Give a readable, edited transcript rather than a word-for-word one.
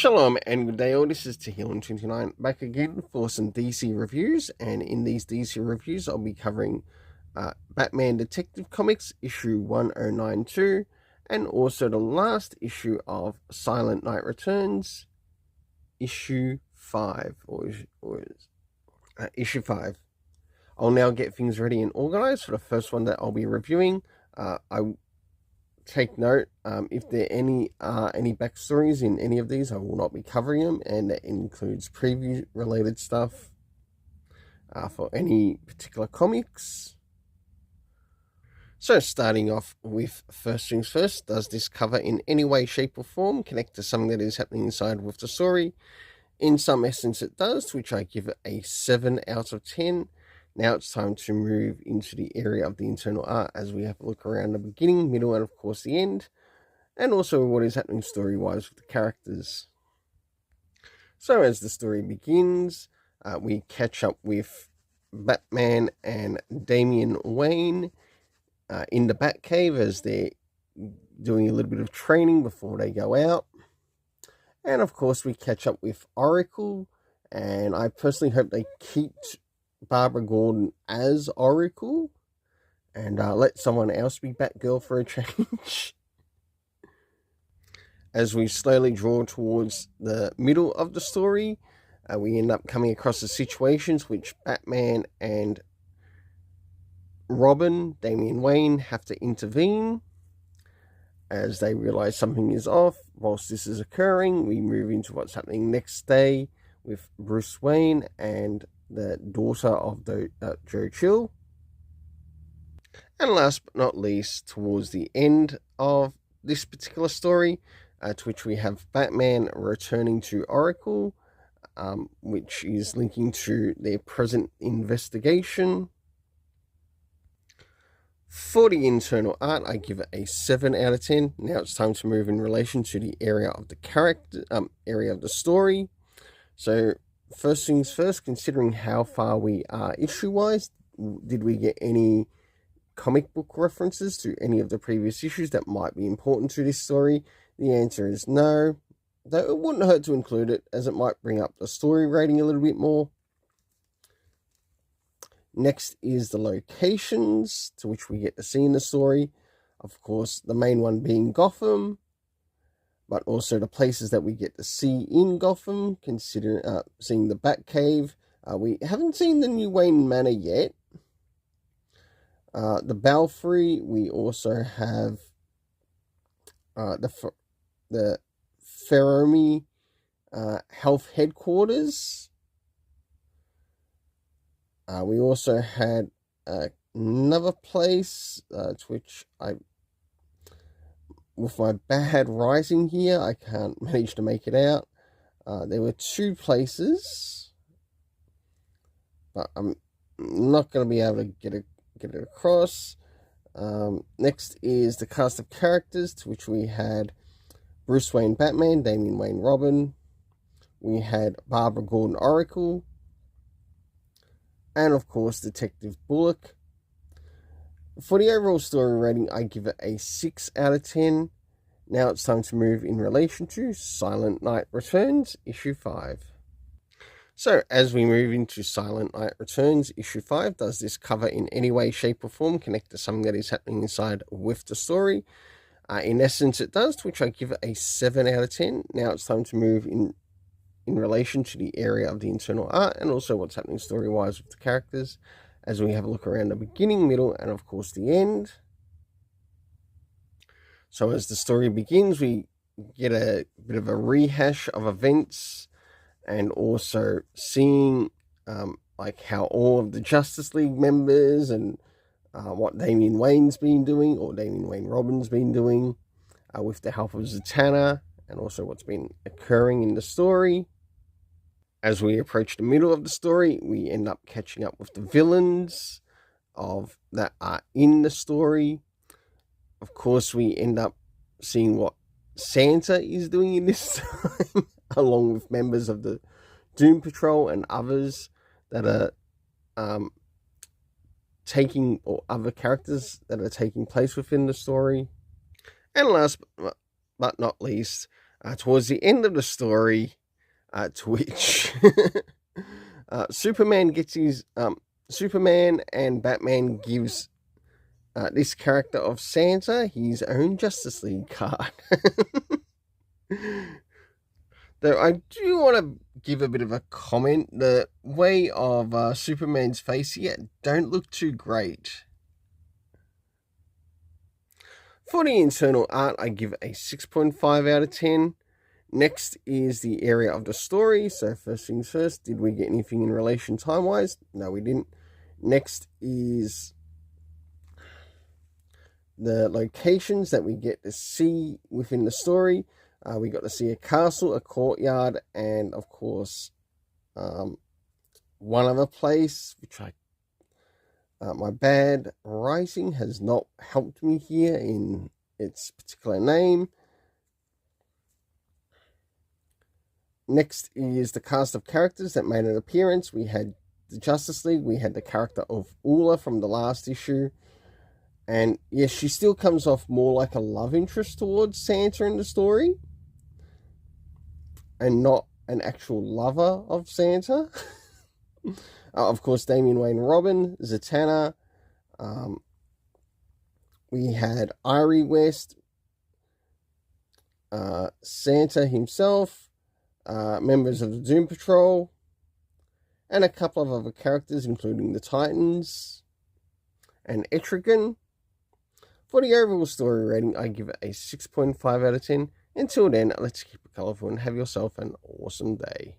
Shalom and good day all, this is Tehillim29 back again for some DC reviews, and in these DC reviews I'll be covering Batman Detective Comics issue 1092 and also the last issue of Silent Night Returns issue 5 issue 5. I'll now get things ready and organized for the first one that I'll be reviewing. I take note, if there are any backstories in any of these, I will not be covering them, and that includes preview related stuff for any particular comics. So starting off with first things first, does this cover in any way, shape or form connect to something that is happening inside with the story? In some essence it does, to which I give it a 7 out of 10. Now it's time to move into the area of the internal art as we have a look around the beginning, middle, and of course the end, and also what is happening story-wise with the characters. So as the story begins, we catch up with Batman and Damian Wayne in the Batcave as they're doing a little bit of training before they go out. And of course we catch up with Oracle, and I personally hope they keep Barbara Gordon as Oracle and let someone else be Batgirl for a change. As we slowly draw towards the middle of the story, we end up coming across the situations which Batman and Robin, Damian Wayne, have to intervene as they realize something is off. Whilst this is occurring, we move into what's happening next day with Bruce Wayne and the daughter of Joe Chill. And last but not least, towards the end of this particular story, to which we have Batman returning to Oracle, which is linking to their present investigation. For the internal art, I give it a 7 out of 10. Now it's time to move in relation to the area of the character, area of the story. So first things first, considering how far we are issue-wise, did we get any comic book references to any of the previous issues that might be important to this story? The answer is no, though it wouldn't hurt to include it, as it might bring up the story rating a little bit more. Next is the locations to which we get to see in the story. Of course, the main one being Gotham, but also the places that we get to see in Gotham, considering seeing the Batcave. We haven't seen the new Wayne Manor yet. The Belfry, we also have the Ferromi Health Headquarters. We also had another place, to which with my bad writing here, I can't manage to make it out. There were 2 places, but I'm not going to be able to get it across. Next is the cast of characters, to which we had Bruce Wayne Batman, Damian Wayne Robin. We had Barbara Gordon Oracle, and of course Detective Bullock. For the overall story rating, I give it a 6 out of 10. Now it's time to move in relation to Silent Night Returns, issue 5. So, as we move into Silent Night Returns, issue 5, does this cover in any way, shape or form connect to something that is happening inside with the story? In essence, it does, to which I give it a 7 out of 10. Now it's time to move in relation to the area of the internal art and also what's happening story-wise with the characters, as we have a look around the beginning, middle, and of course the end. So as the story begins, we get a bit of a rehash of events, and also seeing like how all of the Justice League members and what Damian Wayne's been doing, or Damian Wayne Robin's been doing, with the help of Zatanna, and also what's been occurring in the story. As we approach the middle of the story, we end up catching up with the villains that are in the story. Of course, we end up seeing what Santa is doing in this time, along with members of the Doom Patrol and others that are or other characters that are taking place within the story. And last but not least, towards the end of the story, to which Superman gets his Superman and Batman gives this character of Santa his own Justice League card. Though I do want to give a bit of a comment. The way of Superman's face here don't look too great. For the internal art, I give a 6.5 out of 10. Next is the area of the story. So first things first, did we get anything in relation time-wise? No, we didn't. Next is the locations that we get to see within the story. We got to see a castle, a courtyard, and of course, one other place, which my bad writing has not helped me here in its particular name. Next is the cast of characters that made an appearance. We had the Justice League. We had the character of Ula from the last issue. And yes, she still comes off more like a love interest towards Santa in the story. And not an actual lover of Santa. Of course, Damian Wayne Robin, Zatanna. We had Irie West. Santa himself. Members of the Doom Patrol, and a couple of other characters, including the Titans and Etrigan. For the overall story rating, I give it a 6.5 out of 10. Until then, let's keep it colourful and have yourself an awesome day.